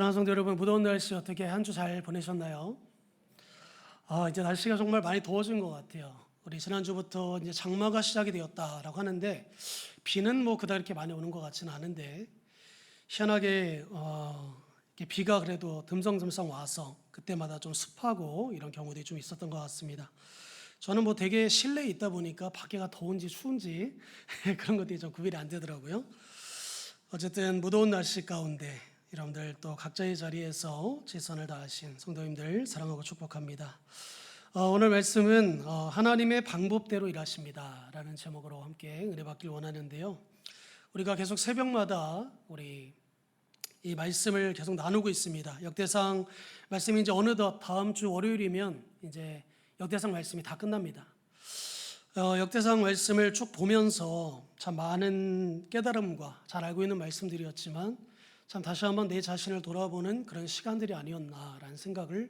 성도 여러분, 무더운 날씨 어떻게 한 주 잘 보내셨나요? 이제 날씨가 정말 많이 더워진 것 같아요. 우리 지난주부터 이제 장마가 시작이 되었다라고 하는데 비는 뭐 그다지 이렇게 많이 오는 것 같지는 않은데 희한하게 이렇게 비가 그래도 듬성듬성 와서 그때마다 좀 습하고 이런 경우들이 좀 있었던 것 같습니다. 저는 뭐 되게 실내에 있다 보니까 밖에가 더운지 추운지 그런 것들이 좀 구별이 안 되더라고요. 어쨌든 무더운 날씨 가운데 여러분들 또 각자의 자리에서 최선을 다하신 성도님들 사랑하고 축복합니다. 오늘 말씀은 하나님의 방법대로 일하십니다 라는 제목으로 함께 은혜 받길 원하는데요. 우리가 계속 새벽마다 우리 이 말씀을 계속 나누고 있습니다. 역대상 말씀이 이제 어느덧 다음 주 월요일이면 이제 역대상 말씀이 다 끝납니다. 역대상 말씀을 쭉 보면서 참 많은 깨달음과 잘 알고 있는 말씀들이었지만 참 다시 한번 내 자신을 돌아보는 그런 시간들이 아니었나라는 생각을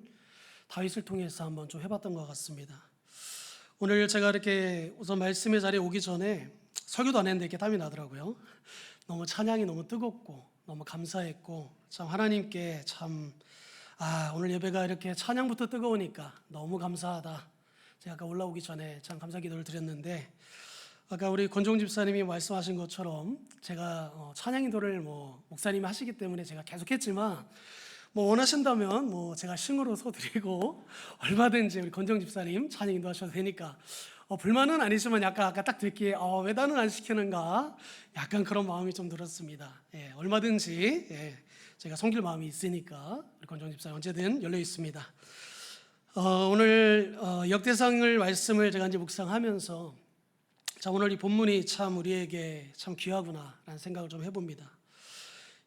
다윗을 통해서 한번 좀 해봤던 것 같습니다. 오늘 제가 이렇게 우선 말씀의 자리에 오기 전에 설교도 안 했는데 이렇게 땀이 나더라고요. 너무 찬양이 너무 뜨겁고 너무 감사했고 참 하나님께 참 오늘 예배가 이렇게 찬양부터 뜨거우니까 너무 감사하다. 제가 아까 올라오기 전에 참 감사 기도를 드렸는데 아까 우리 권종 집사님이 말씀하신 것처럼 제가 찬양 인도를 목사님이 하시기 때문에 제가 계속했지만 원하신다면 제가 싱으로서 드리고 얼마든지 우리 권종 집사님 찬양 인도하셔도 되니까 불만은 아니지만 약간 아까 딱 듣기에 왜 나는 안 시키는가 약간 그런 마음이 좀 들었습니다. 얼마든지 제가 섬길 마음이 있으니까 우리 권종 집사님 언제든 열려 있습니다. 오늘 역대상을 말씀을 제가 이제 묵상하면서 오늘 이 본문이 참 우리에게 참 귀하구나라는 생각을 좀 해봅니다.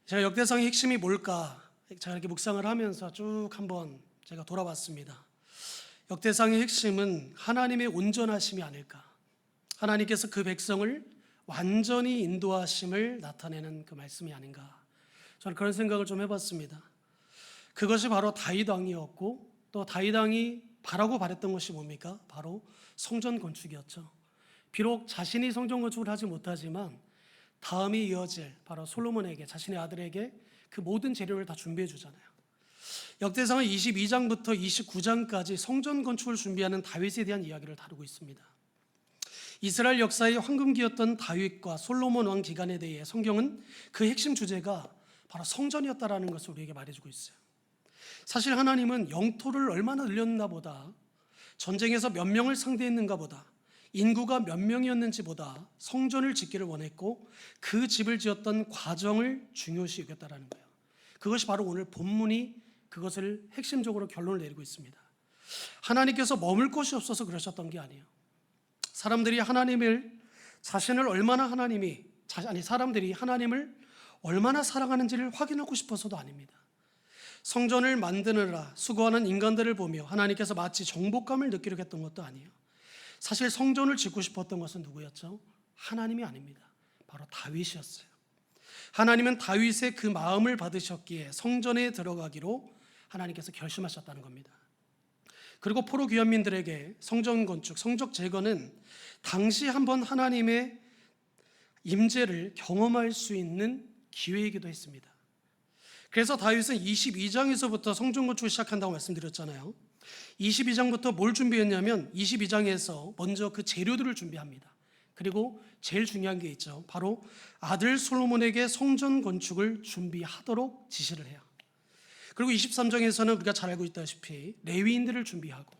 제가 역대상의 핵심이 뭘까? 제가 이렇게 묵상을 하면서 쭉 한번 제가 돌아봤습니다. 역대상의 핵심은 하나님의 온전하심이 아닐까? 하나님께서 그 백성을 완전히 인도하심을 나타내는 그 말씀이 아닌가? 저는 그런 생각을 좀 해봤습니다. 그것이 바로 다윗 왕이었고 또 다윗 왕이 바라고 바랬던 것이 뭡니까? 바로 성전 건축이었죠. 비록 자신이 성전 건축을 하지 못하지만 다음이 이어질 바로 솔로몬에게 자신의 아들에게 그 모든 재료를 다 준비해 주잖아요. 역대상은 22장부터 29장까지 성전 건축을 준비하는 다윗에 대한 이야기를 다루고 있습니다. 이스라엘 역사의 황금기였던 다윗과 솔로몬 왕 기간에 대해 성경은 그 핵심 주제가 바로 성전이었다라는 것을 우리에게 말해주고 있어요. 사실 하나님은 영토를 얼마나 늘렸나 보다, 전쟁에서 몇 명을 상대했는가 보다, 인구가 몇 명이었는지 보다 성전을 짓기를 원했고 그 집을 지었던 과정을 중요시 여겼다라는 거예요. 그것이 바로 오늘 본문이 그것을 핵심적으로 결론을 내리고 있습니다. 하나님께서 머물 곳이 없어서 그러셨던 게 아니에요. 사람들이 하나님을 얼마나 사랑하는지를 확인하고 싶어서도 아닙니다. 성전을 만드느라 수고하는 인간들을 보며 하나님께서 마치 정복감을 느끼려고 했던 것도 아니에요. 사실 성전을 짓고 싶었던 것은 누구였죠? 하나님이 아닙니다. 바로 다윗이었어요. 하나님은 다윗의 그 마음을 받으셨기에 성전에 들어가기로 하나님께서 결심하셨다는 겁니다. 그리고 포로 귀환민들에게 성전 건축, 성적 재건은 당시 한번 하나님의 임재를 경험할 수 있는 기회이기도 했습니다. 그래서 다윗은 22장에서부터 성전 건축을 시작한다고 말씀드렸잖아요. 22장부터 뭘 준비했냐면 22장에서 먼저 그 재료들을 준비합니다. 그리고 제일 중요한 게 있죠. 바로 아들 솔로몬에게 성전 건축을 준비하도록 지시를 해요. 그리고 23장에서는 우리가 잘 알고 있다시피 레위인들을 준비하고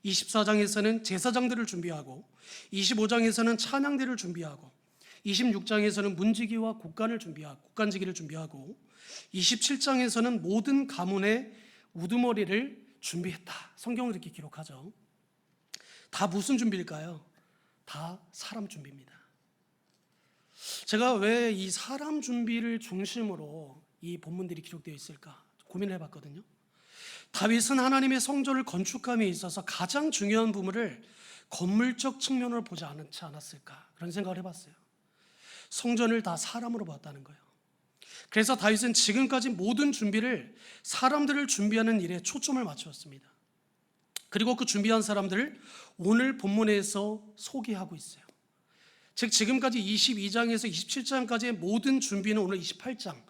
24장에서는 제사장들을 준비하고 25장에서는 찬양대를 준비하고 26장에서는 문지기와 곡간지기를 준비하고 27장에서는 모든 가문의 우두머리를 준비했다. 성경은 이렇게 기록하죠. 다 무슨 준비일까요? 다 사람 준비입니다. 제가 왜 이 사람 준비를 중심으로 이 본문들이 기록되어 있을까 고민을 해봤거든요. 다윗은 하나님의 성전을 건축함에 있어서 가장 중요한 부분을 건물적 측면으로 보지 않지 않았을까 그런 생각을 해봤어요. 성전을 다 사람으로 봤다는 거예요. 그래서 다윗은 지금까지 모든 준비를 사람들을 준비하는 일에 초점을 맞추었습니다. 그리고 그 준비한 사람들을 오늘 본문에서 소개하고 있어요. 즉 지금까지 22장에서 27장까지의 모든 준비는 오늘 28장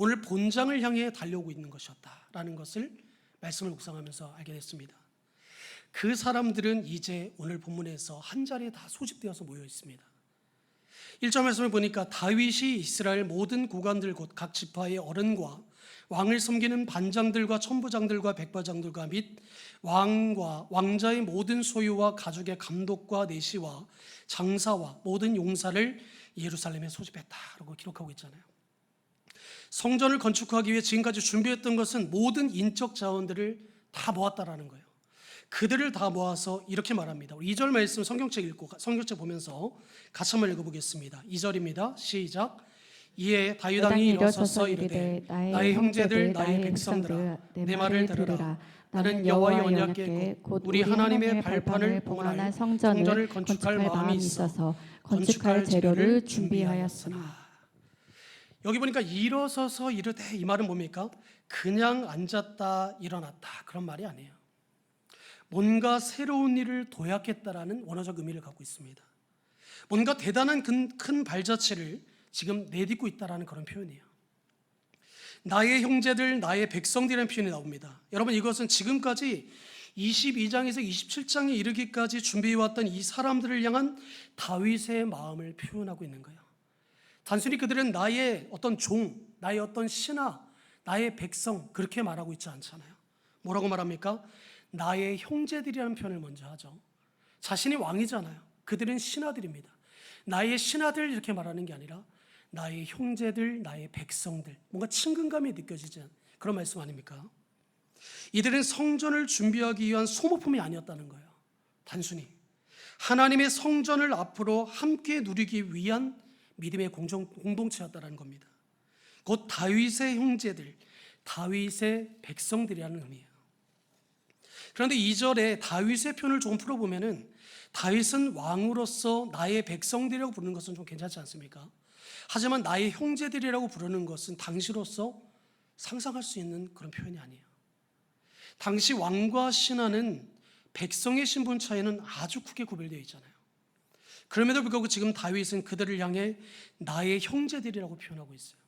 오늘 본장을 향해 달려오고 있는 것이었다라는 것을 말씀을 묵상하면서 알게 됐습니다. 그 사람들은 이제 오늘 본문에서 한 자리에 다 소집되어서 모여 있습니다. 1절 말씀을 보니까 다윗이 이스라엘 모든 고관들 곧 각 지파의 어른과 왕을 섬기는 반장들과 천부장들과 백부장들과 및 왕과 왕자의 모든 소유와 가족의 감독과 내시와 장사와 모든 용사를 예루살렘에 소집했다라고 기록하고 있잖아요. 성전을 건축하기 위해 지금까지 준비했던 것은 모든 인적 자원들을 다 모았다라는 거예요. 그들을 다 모아서 이렇게 말합니다. 우리 2절 말씀 성경책 읽고 성경책 보면서 같이 한번 읽어보겠습니다. 2절입니다. 시작. 이에 다윗 왕이 일어서서 이르되 나의 형제들 나의 백성들아 내 말을 들으라. 나는 여호와의 언약궤 곧 우리 하나님의 발판을 봉헌할 성전을 건축할 마음이 있어서 건축할 재료를 준비하였으나. 여기 보니까 일어서서 이르되, 이 말은 뭡니까? 그냥 앉았다 일어났다 그런 말이 아니에요. 뭔가 새로운 일을 도약했다라는 원어적 의미를 갖고 있습니다. 뭔가 대단한 큰 발자취를 지금 내딛고 있다라는 그런 표현이에요. 나의 형제들, 나의 백성들이라는 표현이 나옵니다. 여러분, 이것은 지금까지 22장에서 27장에 이르기까지 준비해왔던 이 사람들을 향한 다윗의 마음을 표현하고 있는 거예요. 단순히 그들은 나의 어떤 종, 나의 어떤 신하, 나의 백성 그렇게 말하고 있지 않잖아요. 뭐라고 말합니까? 나의 형제들이라는 표현을 먼저 하죠. 자신이 왕이잖아요. 그들은 신하들입니다. 나의 신하들 이렇게 말하는 게 아니라 나의 형제들, 나의 백성들, 뭔가 친근감이 느껴지지 않은 그런 말씀 아닙니까? 이들은 성전을 준비하기 위한 소모품이 아니었다는 거예요. 단순히 하나님의 성전을 앞으로 함께 누리기 위한 믿음의 공동체였다는 겁니다. 곧 다윗의 형제들, 다윗의 백성들이라는 의미예요. 그런데 2절에 다윗의 표현을 조금 풀어보면은 다윗은 왕으로서 나의 백성들이라고 부르는 것은 좀 괜찮지 않습니까? 하지만 나의 형제들이라고 부르는 것은 당시로서 상상할 수 있는 그런 표현이 아니에요. 당시 왕과 신하는 백성의 신분 차이는 아주 크게 구별되어 있잖아요. 그럼에도 불구하고 지금 다윗은 그들을 향해 나의 형제들이라고 표현하고 있어요.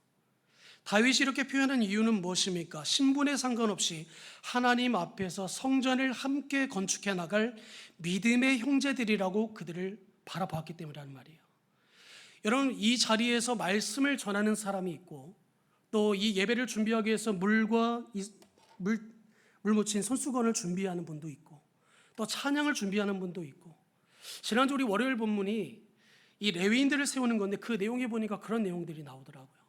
다윗이 이렇게 표현한 이유는 무엇입니까? 신분에 상관없이 하나님 앞에서 성전을 함께 건축해 나갈 믿음의 형제들이라고 그들을 바라보았기 때문이라는 말이에요. 여러분, 이 자리에서 말씀을 전하는 사람이 있고 또 이 예배를 준비하기 위해서 물 묻힌 손수건을 준비하는 분도 있고 또 찬양을 준비하는 분도 있고, 지난주 우리 월요일 본문이 이 레위인들을 세우는 건데 그 내용에 보니까 그런 내용들이 나오더라고요.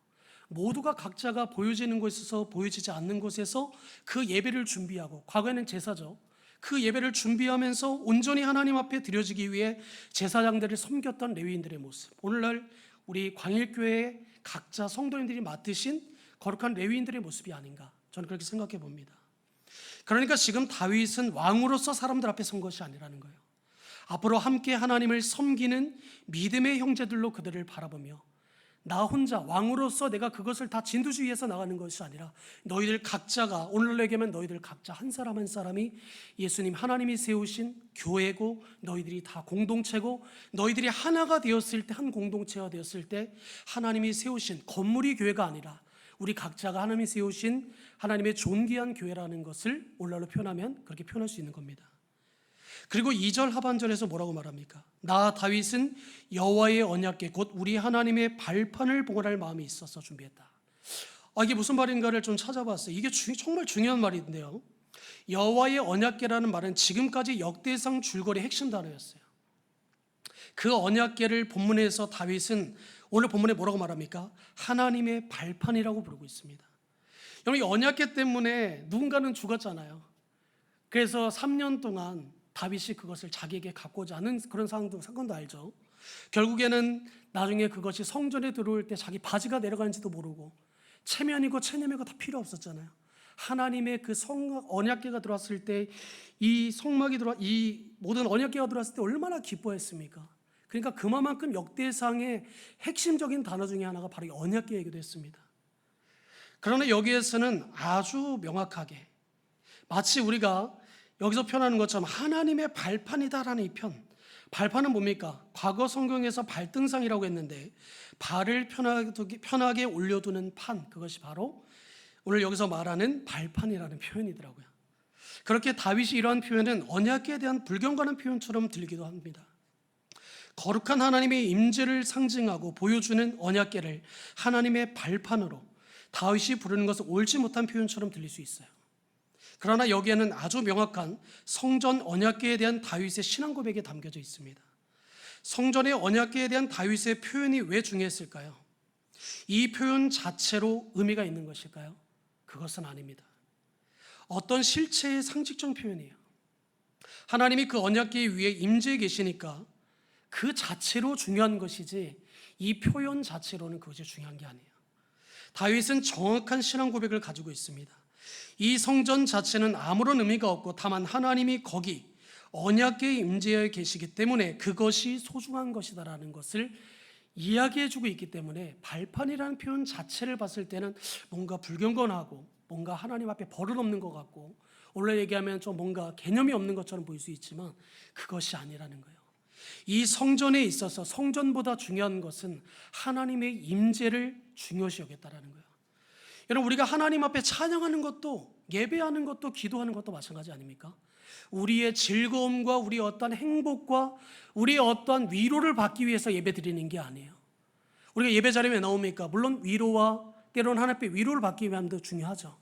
모두가 각자가 보여지는 곳에서 보여지지 않는 곳에서 그 예배를 준비하고, 과거에는 제사죠. 그 예배를 준비하면서 온전히 하나님 앞에 드려지기 위해 제사장들을 섬겼던 레위인들의 모습, 오늘날 우리 광일교회의 각자 성도님들이 맡으신 거룩한 레위인들의 모습이 아닌가, 저는 그렇게 생각해 봅니다. 그러니까 지금 다윗은 왕으로서 사람들 앞에 선 것이 아니라는 거예요. 앞으로 함께 하나님을 섬기는 믿음의 형제들로 그들을 바라보며, 나 혼자 왕으로서 내가 그것을 다 진두지휘해서 나가는 것이 아니라 너희들 각자가, 오늘날 얘기하면 너희들 각자 한 사람 한 사람이 예수님 하나님이 세우신 교회고, 너희들이 다 공동체고, 너희들이 하나가 되었을 때, 한 공동체가 되었을 때 하나님이 세우신 건물이 교회가 아니라 우리 각자가 하나님이 세우신 하나님의 존귀한 교회라는 것을 오늘날로 표현하면 그렇게 표현할 수 있는 겁니다. 그리고 2절 하반절에서 뭐라고 말합니까? 나 다윗은 여호와의 언약궤 곧 우리 하나님의 발판을 봉헌할 마음이 있어서 준비했다. 이게 무슨 말인가를 좀 찾아봤어요. 이게 정말 중요한 말인데요, 여호와의 언약궤라는 말은 지금까지 역대상 줄거리의 핵심 단어였어요. 그 언약궤를 본문에서 다윗은 오늘 본문에 뭐라고 말합니까? 하나님의 발판이라고 부르고 있습니다. 여러분, 이 언약궤 때문에 누군가는 죽었잖아요. 그래서 3년 동안 다윗이 그것을 자기에게 갖고자 하는 그런 사건도 알죠. 결국에는 나중에 그것이 성전에 들어올 때 자기 바지가 내려가는지도 모르고, 체면이고 체념이고 다 필요 없었잖아요. 하나님의 그 언약궤가 들어왔을 때, 이 모든 언약궤가 들어왔을 때 얼마나 기뻐했습니까? 그러니까 그만큼 역대상의 핵심적인 단어 중에 하나가 바로 이 언약궤이기도 했습니다. 그러나 여기에서는 아주 명확하게 마치 우리가 여기서 표현하는 것처럼 하나님의 발판이다라는 이 편, 발판은 뭡니까? 과거 성경에서 발등상이라고 했는데 발을 편하게 올려두는 판, 그것이 바로 오늘 여기서 말하는 발판이라는 표현이더라고요. 그렇게 다윗이 이러한 표현은 언약궤에 대한 불경건한 표현처럼 들리기도 합니다. 거룩한 하나님의 임재를 상징하고 보여주는 언약궤를 하나님의 발판으로 다윗이 부르는 것은 옳지 못한 표현처럼 들릴 수 있어요. 그러나 여기에는 아주 명확한 성전 언약궤에 대한 다윗의 신앙 고백이 담겨져 있습니다. 성전의 언약궤에 대한 다윗의 표현이 왜 중요했을까요? 이 표현 자체로 의미가 있는 것일까요? 그것은 아닙니다. 어떤 실체의 상징적 표현이에요. 하나님이 그 언약궤 위에 임재해 계시니까 그 자체로 중요한 것이지 이 표현 자체로는 그것이 중요한 게 아니에요. 다윗은 정확한 신앙 고백을 가지고 있습니다. 이 성전 자체는 아무런 의미가 없고 다만 하나님이 거기 언약궤에 임재해 계시기 때문에 그것이 소중한 것이다라는 것을 이야기해주고 있기 때문에 발판이라는 표현 자체를 봤을 때는 뭔가 불경건하고 뭔가 하나님 앞에 버릇없는 것 같고 원래 얘기하면 좀 뭔가 개념이 없는 것처럼 보일 수 있지만 그것이 아니라는 거예요. 이 성전에 있어서 성전보다 중요한 것은 하나님의 임재를 중요시 여겼다라는 거예요. 여러분, 우리가 하나님 앞에 찬양하는 것도 예배하는 것도 기도하는 것도 마찬가지 아닙니까? 우리의 즐거움과 우리의 어떠한 행복과 우리의 어떠한 위로를 받기 위해서 예배 드리는 게 아니에요. 우리가 예배 자리에 왜 나옵니까? 물론 위로와 때로는 하나님 앞에 위로를 받기 위함도 중요하죠.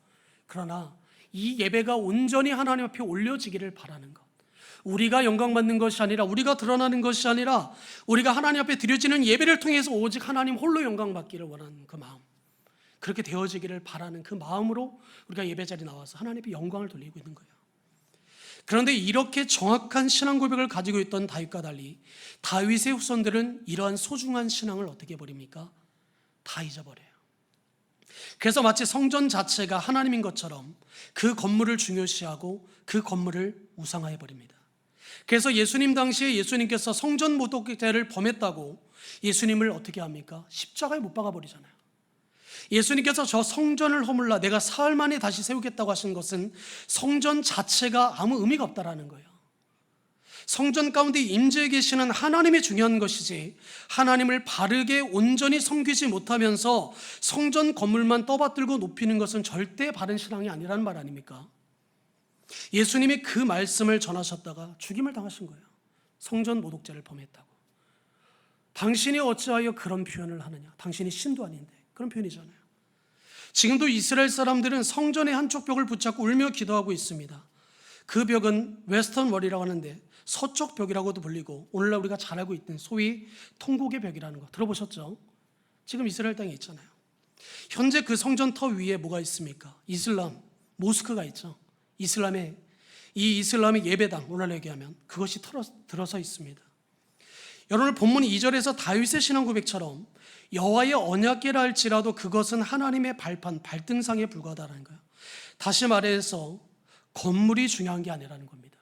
그러나 이 예배가 온전히 하나님 앞에 올려지기를 바라는 것, 우리가 영광받는 것이 아니라 우리가 드러나는 것이 아니라 우리가 하나님 앞에 드려지는 예배를 통해서 오직 하나님 홀로 영광받기를 원하는 그 마음, 그렇게 되어지기를 바라는 그 마음으로 우리가 예배 자리에 나와서 하나님 앞에 영광을 돌리고 있는 거예요. 그런데 이렇게 정확한 신앙 고백을 가지고 있던 다윗과 달리 다윗의 후손들은 이러한 소중한 신앙을 어떻게 버립니까? 다 잊어버려요. 그래서 마치 성전 자체가 하나님인 것처럼 그 건물을 중요시하고 그 건물을 우상화해 버립니다. 그래서 예수님 당시에 예수님께서 성전 모독죄를 범했다고 예수님을 어떻게 합니까? 십자가에 못 박아 버리잖아요. 예수님께서 저 성전을 허물라 내가 사흘 만에 다시 세우겠다고 하신 것은 성전 자체가 아무 의미가 없다라는 거예요. 성전 가운데 임재해 계시는 하나님이 중요한 것이지 하나님을 바르게 온전히 섬기지 못하면서 성전 건물만 떠받들고 높이는 것은 절대 바른 신앙이 아니라는 말 아닙니까? 예수님이 그 말씀을 전하셨다가 죽임을 당하신 거예요. 성전 모독죄를 범했다고. 당신이 어찌하여 그런 표현을 하느냐? 당신이 신도 아닌데. 그런 표현이잖아요. 지금도 이스라엘 사람들은 성전의 한쪽 벽을 붙잡고 울며 기도하고 있습니다. 그 벽은 웨스턴 월이라고 하는데 서쪽 벽이라고도 불리고 오늘날 우리가 잘 알고 있는 소위 통곡의 벽이라는 거 들어보셨죠? 지금 이스라엘 땅에 있잖아요. 현재 그 성전 터 위에 뭐가 있습니까? 이슬람, 모스크가 있죠. 이슬람의 예배당, 오늘날 얘기하면 그것이 들어서 있습니다. 여러분, 본문 2절에서 다윗의 신앙 고백처럼 여호와의 언약궤라 할지라도 그것은 하나님의 발판, 발등상에 불과하다는 거예요. 다시 말해서 건물이 중요한 게 아니라는 겁니다.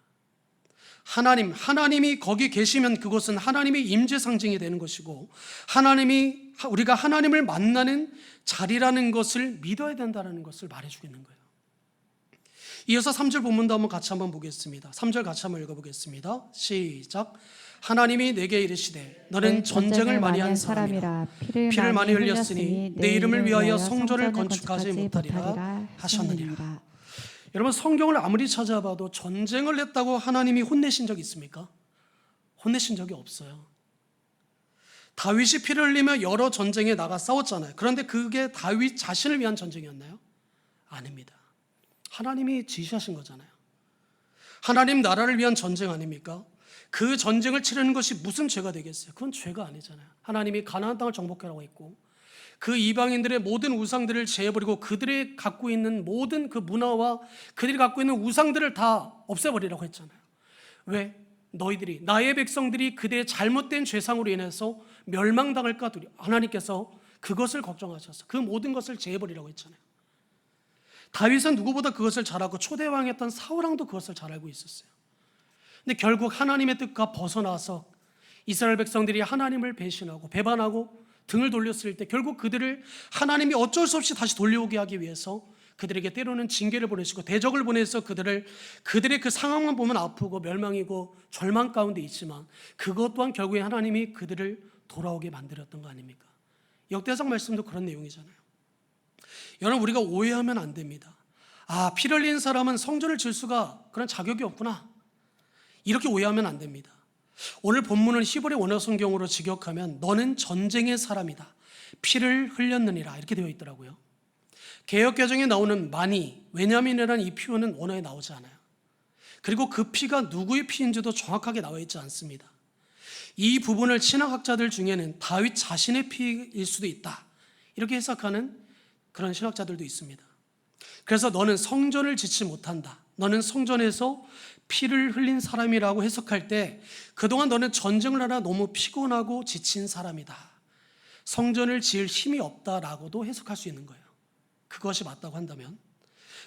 하나님이 거기 계시면 그것은 하나님의 임재 상징이 되는 것이고 우리가 하나님을 만나는 자리라는 것을 믿어야 된다는 것을 말해주고 있는 거예요. 이어서 3절 본문도 같이 한번 보겠습니다. 3절 같이 한번 읽어보겠습니다. 시작. 하나님이 내게 이르시되 너는 전쟁을 많이 한 사람이라 피를 많이 흘렸으니 내 이름을 위하여 성전을 건축하지 못하리라 하셨느니라. 여러분, 성경을 아무리 찾아봐도 전쟁을 했다고 하나님이 혼내신 적이 있습니까? 혼내신 적이 없어요. 다윗이 피를 흘리며 여러 전쟁에 나가 싸웠잖아요. 그런데 그게 다윗 자신을 위한 전쟁이었나요? 아닙니다. 하나님이 지시하신 거잖아요. 하나님 나라를 위한 전쟁 아닙니까? 그 전쟁을 치르는 것이 무슨 죄가 되겠어요? 그건 죄가 아니잖아요. 하나님이 가나안 땅을 정복하라고 했고 그 이방인들의 모든 우상들을 제해버리고 그들이 갖고 있는 모든 그 문화와 그들이 갖고 있는 우상들을 다 없애버리라고 했잖아요. 왜? 너희들이, 나의 백성들이 그들의 잘못된 죄상으로 인해서 멸망당할까 두려워. 하나님께서 그것을 걱정하셔서 그 모든 것을 제해버리라고 했잖아요. 다윗은 누구보다 그것을 잘 알고 초대왕이었던 사울왕도 그것을 잘 알고 있었어요. 근데 결국 하나님의 뜻과 벗어나서 이스라엘 백성들이 하나님을 배신하고 배반하고 등을 돌렸을 때 결국 그들을 하나님이 어쩔 수 없이 다시 돌려오게 하기 위해서 그들에게 때로는 징계를 보내시고 대적을 보내서 그들의 그 상황만 보면 아프고 멸망이고 절망 가운데 있지만 그것 또한 결국에 하나님이 그들을 돌아오게 만들었던 거 아닙니까? 역대상 말씀도 그런 내용이잖아요. 여러분, 우리가 오해하면 안 됩니다. 피를 흘린 사람은 성전을 질 수가 그런 자격이 없구나, 이렇게 오해하면 안 됩니다. 오늘 본문은 히브리 원어 성경으로 직역하면 너는 전쟁의 사람이다, 피를 흘렸느니라, 이렇게 되어 있더라고요. 개역개정에 나오는 많이, 왜냐면이라는 이 표현은 원어에 나오지 않아요. 그리고 그 피가 누구의 피인지도 정확하게 나와 있지 않습니다. 이 부분을 신학학자들 중에는 다윗 자신의 피일 수도 있다, 이렇게 해석하는 그런 신학자들도 있습니다. 그래서 너는 성전을 짓지 못한다, 너는 성전에서 피를 흘린 사람이라고 해석할 때 그동안 너는 전쟁을 하나 너무 피곤하고 지친 사람이다, 성전을 지을 힘이 없다라고도 해석할 수 있는 거예요. 그것이 맞다고 한다면.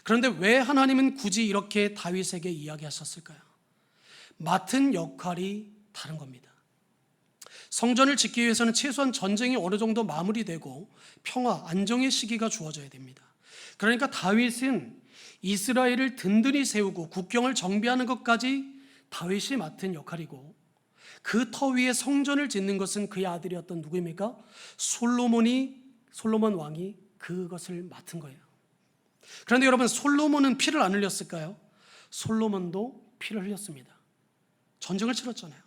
그런데 왜 하나님은 굳이 이렇게 다윗에게 이야기하셨을까요? 맡은 역할이 다른 겁니다. 성전을 짓기 위해서는 최소한 전쟁이 어느 정도 마무리되고 평화, 안정의 시기가 주어져야 됩니다. 그러니까 다윗은 이스라엘을 든든히 세우고 국경을 정비하는 것까지 다윗이 맡은 역할이고, 그 터 위에 성전을 짓는 것은 그의 아들이었던 누구입니까? 솔로몬 왕이 그것을 맡은 거예요. 그런데 여러분, 솔로몬은 피를 안 흘렸을까요? 솔로몬도 피를 흘렸습니다. 전쟁을 치렀잖아요.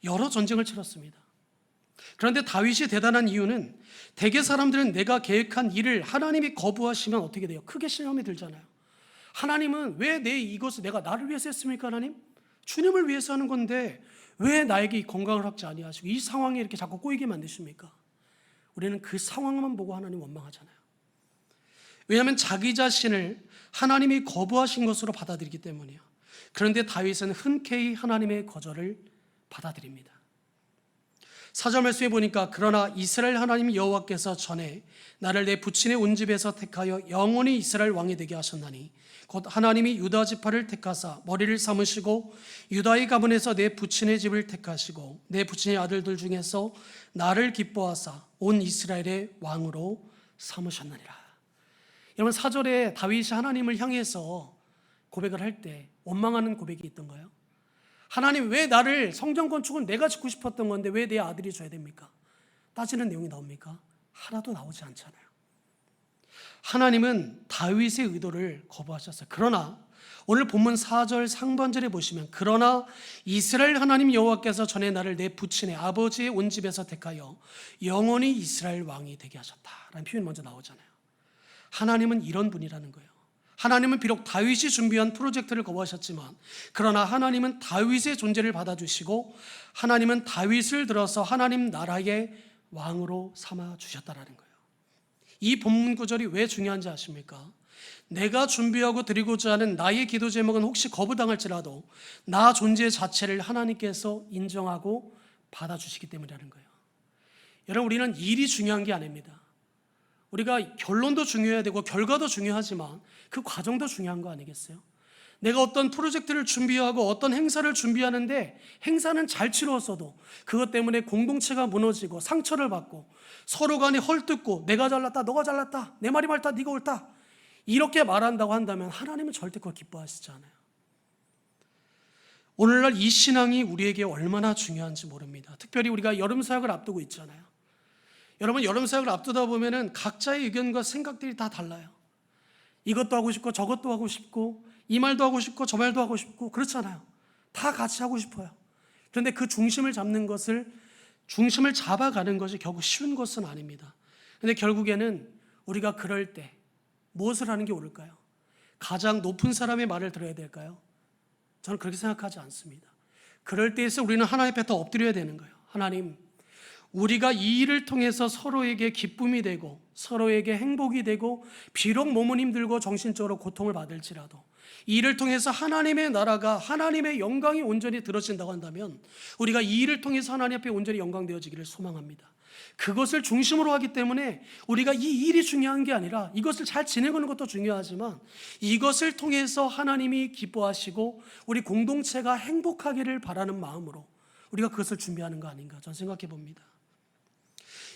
여러 전쟁을 치렀습니다. 그런데 다윗이 대단한 이유는 대개 사람들은 내가 계획한 일을 하나님이 거부하시면 어떻게 돼요? 크게 시험이 들잖아요. 하나님은 왜 이것을 나를 위해서 했습니까? 하나님? 주님을 위해서 하는 건데 왜 나에게 이 건강을 확지 아니하시고 이 상황에 이렇게 자꾸 꼬이게 만드십니까? 우리는 그 상황만 보고 하나님 원망하잖아요. 왜냐하면 자기 자신을 하나님이 거부하신 것으로 받아들이기 때문이에요. 그런데 다윗은 흔쾌히 하나님의 거절을 받아들입니다. 4절 말씀에 보니까 그러나 이스라엘 하나님 여호와께서 전에 나를 내 부친의 온 집에서 택하여 영원히 이스라엘 왕이 되게 하셨나니 곧 하나님이 유다 지파를 택하사 머리를 삼으시고 유다의 가문에서 내 부친의 집을 택하시고 내 부친의 아들들 중에서 나를 기뻐하사 온 이스라엘의 왕으로 삼으셨느니라. 여러분, 4절에 다윗이 하나님을 향해서 고백을 할 때 원망하는 고백이 있던가요? 하나님, 왜 나를, 성전 건축은 내가 짓고 싶었던 건데 왜 내 아들이 줘야 됩니까? 따지는 내용이 나옵니까? 하나도 나오지 않잖아요. 하나님은 다윗의 의도를 거부하셨어요. 그러나 오늘 본문 4절 상반절에 보시면 그러나 이스라엘 하나님 여호와께서 전에 나를 내 부친의 아버지의 온 집에서 택하여 영원히 이스라엘 왕이 되게 하셨다라는 표현이 먼저 나오잖아요. 하나님은 이런 분이라는 거예요. 하나님은 비록 다윗이 준비한 프로젝트를 거부하셨지만 그러나 하나님은 다윗의 존재를 받아주시고 하나님은 다윗을 들어서 하나님 나라의 왕으로 삼아주셨다라는 거예요. 이 본문 구절이 왜 중요한지 아십니까? 내가 준비하고 드리고자 하는 나의 기도 제목은 혹시 거부당할지라도 나 존재 자체를 하나님께서 인정하고 받아주시기 때문이라는 거예요. 여러분, 우리는 일이 중요한 게 아닙니다. 우리가 결론도 중요해야 되고 결과도 중요하지만 그 과정도 중요한 거 아니겠어요? 내가 어떤 프로젝트를 준비하고 어떤 행사를 준비하는데 행사는 잘 치루었어도 그것 때문에 공동체가 무너지고 상처를 받고 서로 간에 헐뜯고 내가 잘났다, 너가 잘났다, 내 말이 맞다, 네가 옳다, 이렇게 말한다고 한다면 하나님은 절대 그걸 기뻐하시지 않아요. 오늘날 이 신앙이 우리에게 얼마나 중요한지 모릅니다. 특별히 우리가 여름 사역을 앞두고 있잖아요. 여러분, 여름 사역을 앞두다 보면은 각자의 의견과 생각들이 다 달라요. 이것도 하고 싶고 저것도 하고 싶고 이 말도 하고 싶고 저 말도 하고 싶고 그렇잖아요. 다 같이 하고 싶어요. 그런데 그 중심을 잡아가는 것이 결국 쉬운 것은 아닙니다. 그런데 결국에는 우리가 그럴 때 무엇을 하는 게 옳을까요? 가장 높은 사람의 말을 들어야 될까요? 저는 그렇게 생각하지 않습니다. 그럴 때에서 우리는 하나님 앞에 더 엎드려야 되는 거예요. 하나님, 우리가 이 일을 통해서 서로에게 기쁨이 되고 서로에게 행복이 되고 비록 몸은 힘들고 정신적으로 고통을 받을지라도 이 일을 통해서 하나님의 나라가, 하나님의 영광이 온전히 드러진다고 한다면 우리가 이 일을 통해서 하나님 앞에 온전히 영광되어지기를 소망합니다. 그것을 중심으로 하기 때문에 우리가 이 일이 중요한 게 아니라 이것을 잘 지내는 것도 중요하지만 이것을 통해서 하나님이 기뻐하시고 우리 공동체가 행복하기를 바라는 마음으로 우리가 그것을 준비하는 거 아닌가 저는 생각해 봅니다.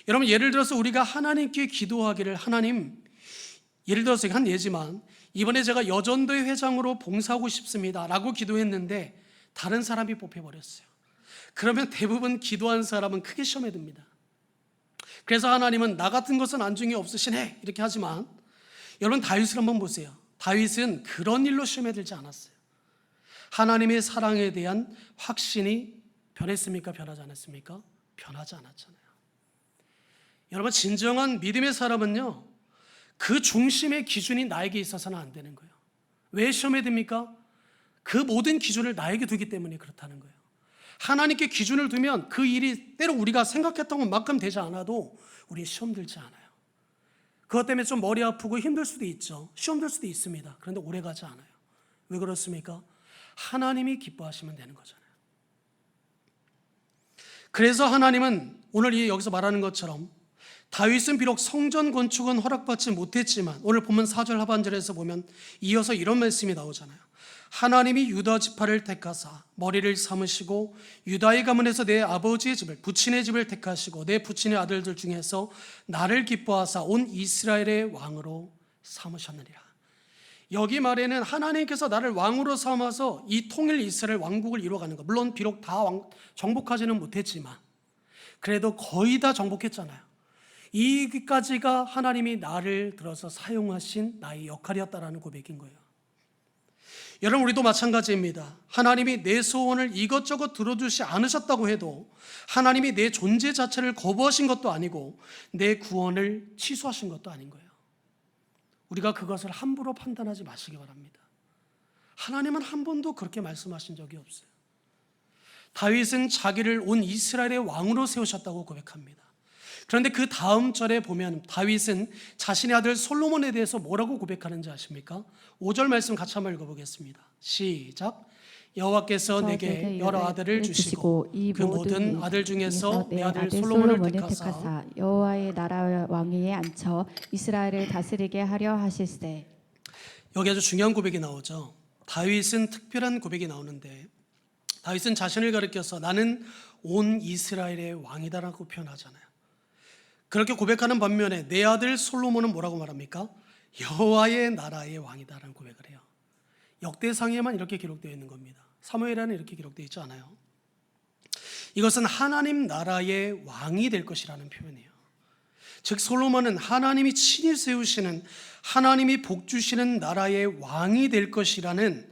여러분, 예를 들어서 우리가 하나님께 기도하기를, 하나님, 예를 들어서 한 예지만 이번에 제가 여전도의 회장으로 봉사하고 싶습니다 라고 기도했는데 다른 사람이 뽑혀버렸어요. 그러면 대부분 기도한 사람은 크게 시험에 듭니다. 그래서 하나님은 나 같은 것은 안중에 없으시네 이렇게 하지만, 여러분 다윗을 한번 보세요. 다윗은 그런 일로 시험에 들지 않았어요. 하나님의 사랑에 대한 확신이 변했습니까? 변하지 않았습니까? 변하지 않았잖아요. 여러분 진정한 믿음의 사람은요, 그 중심의 기준이 나에게 있어서는 안 되는 거예요. 왜 시험에 듭니까? 그 모든 기준을 나에게 두기 때문에 그렇다는 거예요. 하나님께 기준을 두면 그 일이 때로 우리가 생각했던 것만큼 되지 않아도 우리 시험 들지 않아요. 그것 때문에 좀 머리 아프고 힘들 수도 있죠. 시험 들 수도 있습니다. 그런데 오래 가지 않아요. 왜 그렇습니까? 하나님이 기뻐하시면 되는 거잖아요. 그래서 하나님은 오늘 여기서 말하는 것처럼 다윗은 비록 성전 건축은 허락받지 못했지만, 오늘 본문 4절 하반절에서 보면 이어서 이런 말씀이 나오잖아요. 하나님이 유다 지파를 택하사 머리를 삼으시고 유다의 가문에서 내 아버지의 집을, 부친의 집을 택하시고 내 부친의 아들들 중에서 나를 기뻐하사 온 이스라엘의 왕으로 삼으셨느니라. 여기 말에는 하나님께서 나를 왕으로 삼아서 이 통일 이스라엘 왕국을 이루어가는 것, 물론 비록 다 정복하지는 못했지만 그래도 거의 다 정복했잖아요. 이까지가 하나님이 나를 들어서 사용하신 나의 역할이었다라는 고백인 거예요. 여러분 우리도 마찬가지입니다. 하나님이 내 소원을 이것저것 들어주지 않으셨다고 해도 하나님이 내 존재 자체를 거부하신 것도 아니고 내 구원을 취소하신 것도 아닌 거예요. 우리가 그것을 함부로 판단하지 마시기 바랍니다. 하나님은 한 번도 그렇게 말씀하신 적이 없어요. 다윗은 자기를 온 이스라엘의 왕으로 세우셨다고 고백합니다. 그런데 그 다음 절에 보면 다윗은 자신의 아들 솔로몬에 대해서 뭐라고 고백하는지 아십니까? 5절 말씀 같이 한번 읽어보겠습니다. 시작. 여호와께서 내게 여러 아들을 주시고 그 모든 아들 중에서 내 아들 솔로몬을 택하사 여호와의 나라 왕위에 앉혀 이스라엘을 다스리게 하려 하실세. 여기 아주 중요한 고백이 나오죠. 다윗은 특별한 고백이 나오는데, 다윗은 자신을 가리켜서 나는 온 이스라엘의 왕이다라고 표현하잖아요. 그렇게 고백하는 반면에 내 아들 솔로몬은 뭐라고 말합니까? 여호와의 나라의 왕이다라는 고백을 해요. 역대상에만 이렇게 기록되어 있는 겁니다. 사무엘에는 이렇게 기록되어 있지 않아요. 이것은 하나님 나라의 왕이 될 것이라는 표현이에요. 즉 솔로몬은 하나님이 친히 세우시는, 하나님이 복 주시는 나라의 왕이 될 것이라는,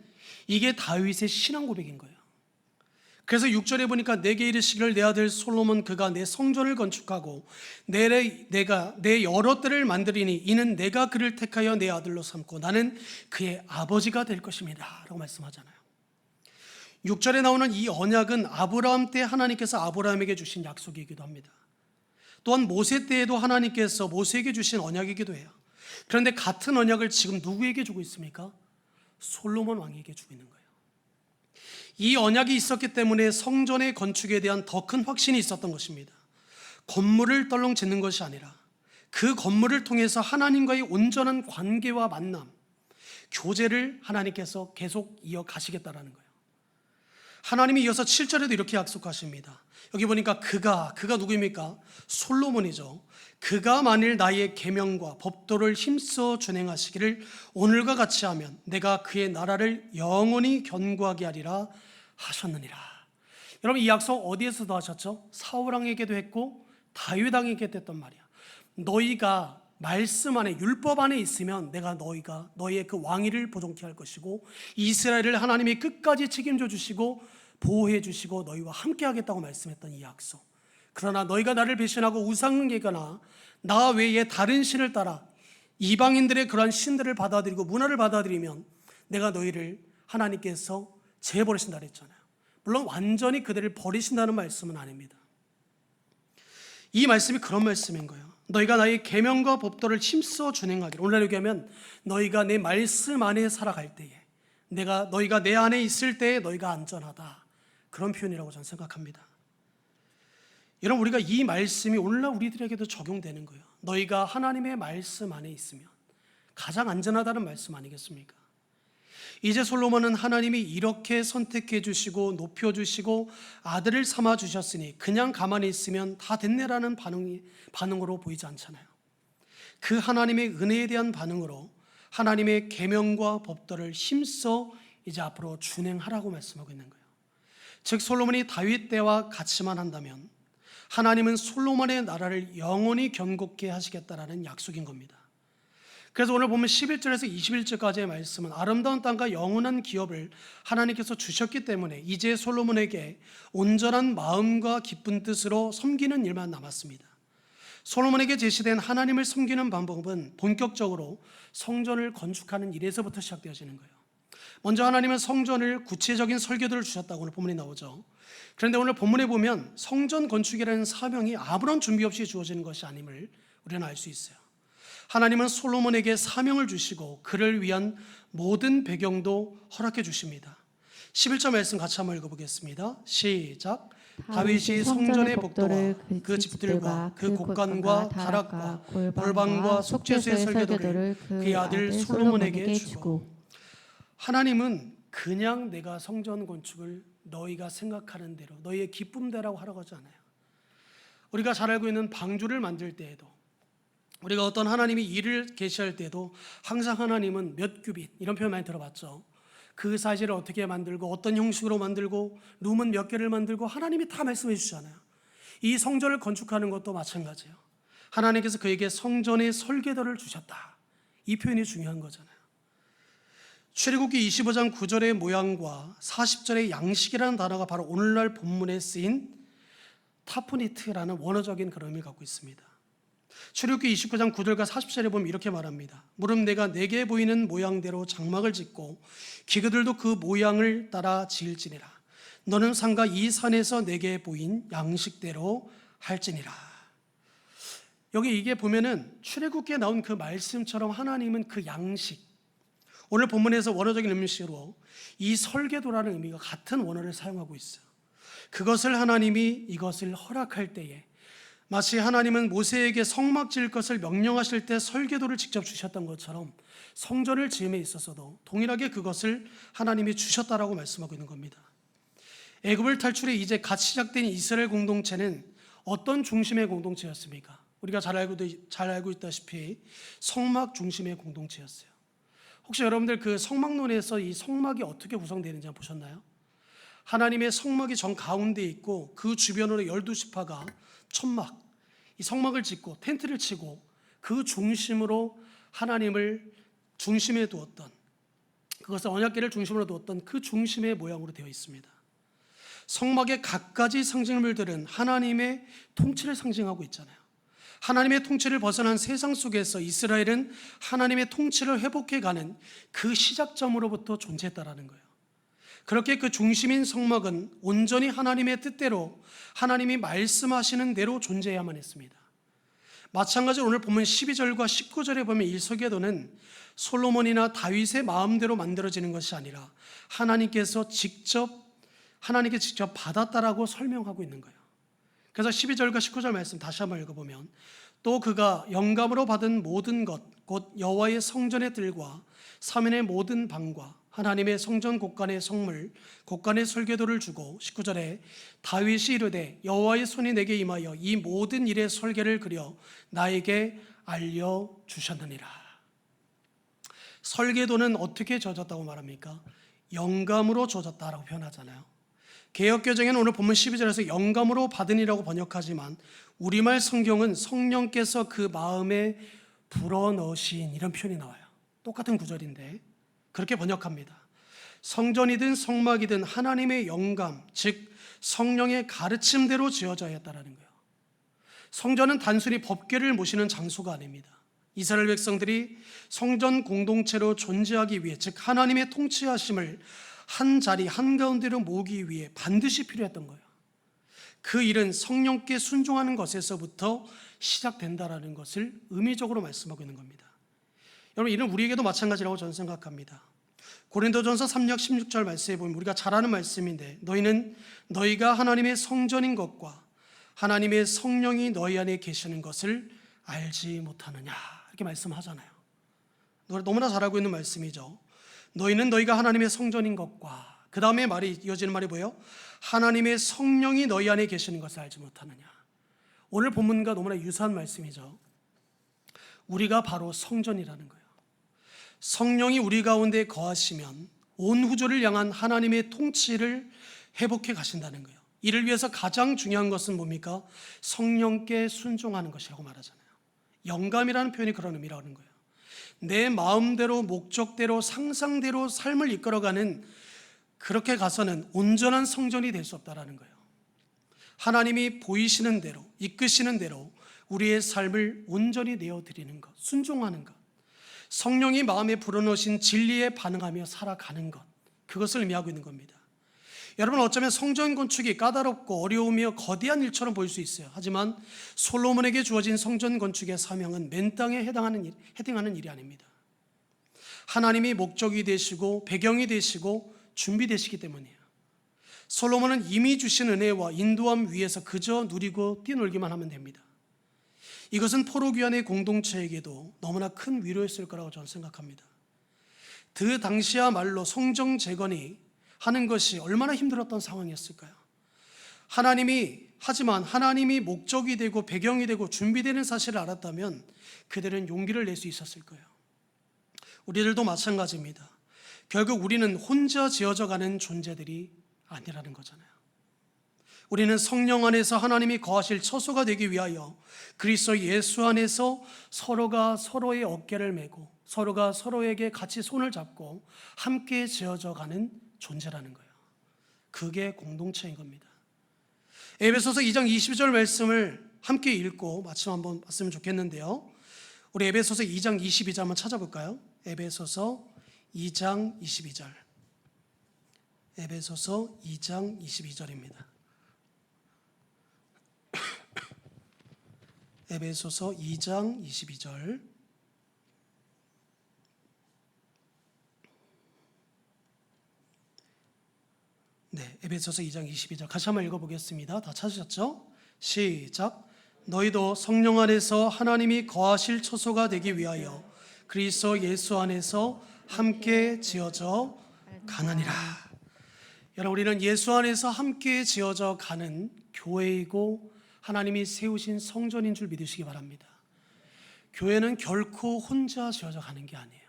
이게 다윗의 신앙 고백인 거예요. 그래서 6절에 보니까 내게 이르시기를 내 아들 솔로몬 그가 내 성전을 건축하고 내가 내 여러 때를 만드리니 이는 내가 그를 택하여 내 아들로 삼고 나는 그의 아버지가 될 것입니다 라고 말씀하잖아요. 6절에 나오는 이 언약은 아브라함 때 하나님께서 아브라함에게 주신 약속이기도 합니다. 또한 모세 때에도 하나님께서 모세에게 주신 언약이기도 해요. 그런데 같은 언약을 지금 누구에게 주고 있습니까? 솔로몬 왕에게 주고 있는 거예요. 이 언약이 있었기 때문에 성전의 건축에 대한 더 큰 확신이 있었던 것입니다. 건물을 떨렁 짓는 것이 아니라 그 건물을 통해서 하나님과의 온전한 관계와 만남, 교제를 하나님께서 계속 이어가시겠다라는 거예요. 하나님이 이어서 7절에도 이렇게 약속하십니다. 여기 보니까 그가 누구입니까? 솔로몬이죠. 그가 만일 나의 계명과 법도를 힘써 준행하시기를 오늘과 같이 하면 내가 그의 나라를 영원히 견고하게 하리라 하셨느니라. 여러분 이 약속 어디에서도 하셨죠? 사울 왕에게도 했고 다윗 왕에게도 했단 말이야. 너희가 말씀 안에, 율법 안에 있으면 내가 너희의 그 왕위를 보존케 할 것이고 이스라엘을 하나님이 끝까지 책임져 주시고 보호해 주시고 너희와 함께 하겠다고 말씀했던 이 약속. 그러나 너희가 나를 배신하고 우상을 예거나 나 외에 다른 신을 따라 이방인들의 그러한 신들을 받아들이고 문화를 받아들이면 내가 너희를 하나님께서 제버리신다 그랬잖아요. 물론 완전히 그들을 버리신다는 말씀은 아닙니다. 이 말씀이 그런 말씀인 거예요. 너희가 나의 계명과 법도를 힘써 준행하기를, 오늘날 얘기하면 너희가 내 말씀 안에 살아갈 때에, 너희가 내 안에 있을 때에 너희가 안전하다, 그런 표현이라고 저는 생각합니다. 여러분 우리가 이 말씀이 오늘날 우리들에게도 적용되는 거예요. 너희가 하나님의 말씀 안에 있으면 가장 안전하다는 말씀 아니겠습니까? 이제 솔로몬은 하나님이 이렇게 선택해 주시고 높여 주시고 아들을 삼아 주셨으니 그냥 가만히 있으면 다 됐네라는 반응으로 보이지 않잖아요. 그 하나님의 은혜에 대한 반응으로 하나님의 계명과 법도를 힘써 이제 앞으로 준행하라고 말씀하고 있는 거예요. 즉 솔로몬이 다윗 때와 같이만 한다면 하나님은 솔로몬의 나라를 영원히 견고케 하시겠다라는 약속인 겁니다. 그래서 오늘 보면 11절에서 21절까지의 말씀은 아름다운 땅과 영원한 기업을 하나님께서 주셨기 때문에 이제 솔로몬에게 온전한 마음과 기쁜 뜻으로 섬기는 일만 남았습니다. 솔로몬에게 제시된 하나님을 섬기는 방법은 본격적으로 성전을 건축하는 일에서부터 시작되어지는 거예요. 먼저 하나님은 성전을 구체적인 설계도를 주셨다고 오늘 본문에 나오죠. 그런데 오늘 본문에 보면 성전 건축이라는 사명이 아무런 준비 없이 주어지는 것이 아님을 우리는 알 수 있어요. 하나님은 솔로몬에게 사명을 주시고 그를 위한 모든 배경도 허락해 주십니다. 11절 말씀 같이 한번 읽어보겠습니다. 시작. 다윗이 성전의 복도와 그 집들과 그 곳간과 다락과 골방과 속죄소의 설계도를 그의 아들 솔로몬에게 주고. 하나님은 그냥 내가 성전 건축을 너희가 생각하는 대로 너희의 기쁨대로 하라고 하지 않아요. 우리가 잘 알고 있는 방주를 만들 때에도, 우리가 어떤 하나님이 일을 계시할 때도 항상 하나님은 몇 규빗 이런 표현 많이 들어봤죠. 그 사실을 어떻게 만들고 어떤 형식으로 만들고 룸은 몇 개를 만들고 하나님이 다 말씀해 주시잖아요. 이 성전을 건축하는 것도 마찬가지예요. 하나님께서 그에게 성전의 설계도를 주셨다. 이 표현이 중요한 거잖아요. 출애굽기 25장 9절의 모양과 40절의 양식이라는 단어가 바로 오늘날 본문에 쓰인 타프니트라는 원어적인 그런 의미를 갖고 있습니다. 출애굽기 29장 9절과 40절에 보면 이렇게 말합니다. 무릇 내가 내게 보이는 모양대로 장막을 짓고 기구들도 그 모양을 따라 지을지니라. 너는 산과 이 산에서 내게 보인 양식대로 할지니라. 여기 이게 보면은 출애굽기에 나온 그 말씀처럼 하나님은 그 양식, 오늘 본문에서 원어적인 의미로 이 설계도라는 의미가 같은 원어를 사용하고 있어요. 그것을 하나님이 이것을 허락할 때에 마치 하나님은 모세에게 성막 지을 것을 명령하실 때 설계도를 직접 주셨던 것처럼 성전을 지음에 있어서도 동일하게 그것을 하나님이 주셨다라고 말씀하고 있는 겁니다. 애굽을 탈출해 이제 갓 시작된 이스라엘 공동체는 어떤 중심의 공동체였습니까? 우리가 잘 알고 있다시피 성막 중심의 공동체였어요. 혹시 여러분들 그 성막론에서 이 성막이 어떻게 구성되는지 보셨나요? 하나님의 성막이 정 가운데 있고 그 주변으로 12지파가 천막, 이 성막을 짓고 텐트를 치고 그 중심으로 하나님을 중심에 두었던, 그것을 언약궤를 중심으로 두었던 그 중심의 모양으로 되어 있습니다. 성막의 갖가지 상징물들은 하나님의 통치를 상징하고 있잖아요. 하나님의 통치를 벗어난 세상 속에서 이스라엘은 하나님의 통치를 회복해가는 그 시작점으로부터 존재했다라는 거예요. 그렇게 그 중심인 성막은 온전히 하나님의 뜻대로 하나님이 말씀하시는 대로 존재해야만 했습니다. 마찬가지로 오늘 보면 12절과 19절에 보면 이 설계도는 솔로몬이나 다윗의 마음대로 만들어지는 것이 아니라 하나님께 직접 받았다라고 설명하고 있는 거예요. 그래서 12절과 19절 말씀 다시 한번 읽어보면 또 그가 영감으로 받은 모든 것 곧 여호와의 성전의 뜰과 사면의 모든 방과 하나님의 성전 곳간의 성물 곳간의 설계도를 주고 19절에 다윗이 이르되 여호와의 손이 내게 임하여 이 모든 일의 설계를 그려 나에게 알려주셨느니라. 설계도는 어떻게 주어졌다고 말합니까? 영감으로 주어졌다라고 표현하잖아요. 개역개정에는 오늘 본문 12절에서 영감으로 받으니라고 번역하지만 우리말 성경은 성령께서 그 마음에 불어넣으신 이런 표현이 나와요. 똑같은 구절인데 그렇게 번역합니다. 성전이든 성막이든 하나님의 영감, 즉 성령의 가르침대로 지어져야 했다라는 거예요. 성전은 단순히 법궤를 모시는 장소가 아닙니다. 이스라엘 백성들이 성전 공동체로 존재하기 위해, 즉 하나님의 통치하심을 한 자리 한가운데로 모으기 위해 반드시 필요했던 거예요. 그 일은 성령께 순종하는 것에서부터 시작된다라는 것을 의미적으로 말씀하고 있는 겁니다. 여러분, 이는 우리에게도 마찬가지라고 저는 생각합니다. 고린도전서 3장 16절 말씀에 보면 우리가 잘 아는 말씀인데 너희는 너희가 하나님의 성전인 것과 하나님의 성령이 너희 안에 계시는 것을 알지 못하느냐 이렇게 말씀하잖아요. 너무나 잘 알고 있는 말씀이죠. 너희는 너희가 하나님의 성전인 것과 그 다음에 이어지는 말이 뭐예요? 하나님의 성령이 너희 안에 계시는 것을 알지 못하느냐. 오늘 본문과 너무나 유사한 말씀이죠. 우리가 바로 성전이라는 거예요. 성령이 우리 가운데 거하시면 온 우주를 향한 하나님의 통치를 회복해 가신다는 거예요. 이를 위해서 가장 중요한 것은 뭡니까? 성령께 순종하는 것이라고 말하잖아요. 영감이라는 표현이 그런 의미라고 하는 거예요. 내 마음대로, 목적대로, 상상대로 삶을 이끌어가는, 그렇게 가서는 온전한 성전이 될 수 없다라는 거예요. 하나님이 보이시는 대로, 이끄시는 대로 우리의 삶을 온전히 내어드리는 것, 순종하는 것, 성령이 마음에 불어넣으신 진리에 반응하며 살아가는 것, 그것을 의미하고 있는 겁니다. 여러분, 어쩌면 성전 건축이 까다롭고 어려우며 거대한 일처럼 보일 수 있어요. 하지만 솔로몬에게 주어진 성전 건축의 사명은 맨 땅에 해당하는 일이 아닙니다. 하나님이 목적이 되시고 배경이 되시고 준비되시기 때문이에요. 솔로몬은 이미 주신 은혜와 인도함 위에서 그저 누리고 뛰놀기만 하면 됩니다. 이것은 포로귀환의 공동체에게도 너무나 큰 위로였을 거라고 저는 생각합니다. 그 당시야말로 성정 재건이 하는 것이 얼마나 힘들었던 상황이었을까요? 하지만 하나님이 목적이 되고 배경이 되고 준비되는 사실을 알았다면 그들은 용기를 낼 수 있었을 거예요. 우리들도 마찬가지입니다. 결국 우리는 혼자 지어져가는 존재들이 아니라는 거잖아요. 우리는 성령 안에서 하나님이 거하실 처소가 되기 위하여 그리스도 예수 안에서 서로가 서로의 어깨를 메고 서로가 서로에게 같이 손을 잡고 함께 지어져가는 존재라는 거예요. 그게 공동체인 겁니다. 에베소서 2장 22절 말씀을 함께 읽고 마침 한번 봤으면 좋겠는데요. 우리 에베소서 2장 22절 한번 찾아볼까요? 에베소서 2장 22절. 에베소서 2장 22절입니다. 에베소서 2장 22절. 네, 에베소서 2장 22절 같이 한번 읽어보겠습니다. 다 찾으셨죠? 시작. 너희도 성령 안에서 하나님이 거하실 처소가 되기 위하여 그리스도 예수 안에서 함께 지어져 가느니라. 여러분, 우리는 예수 안에서 함께 지어져 가는 교회이고 하나님이 세우신 성전인 줄 믿으시기 바랍니다. 교회는 결코 혼자 지어져 가는 게 아니에요.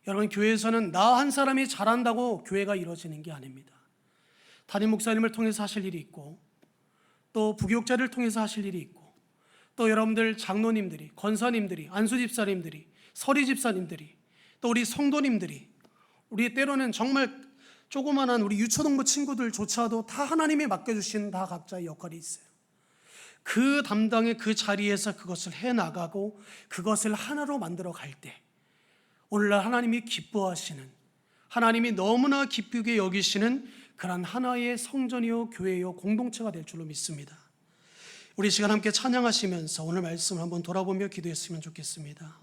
여러분, 교회에서는 나 한 사람이 잘한다고 교회가 이루어지는 게 아닙니다. 담임 목사님을 통해서 하실 일이 있고, 또 부교육자를 통해서 하실 일이 있고, 또 여러분들 장로님들이, 권사님들이, 안수집사님들이, 서리집사님들이, 또 우리 성도님들이, 우리 때로는 정말 조그만한 우리 유초동부 친구들조차도 다 하나님이 맡겨주신 다 각자의 역할이 있어요. 그 담당의 그 자리에서 그것을 해나가고 그것을 하나로 만들어 갈 때 오늘날 하나님이 기뻐하시는, 하나님이 너무나 기쁘게 여기시는 그런 하나의 성전이요 교회요 공동체가 될 줄로 믿습니다. 우리 시간 함께 찬양하시면서 오늘 말씀을 한번 돌아보며 기도했으면 좋겠습니다.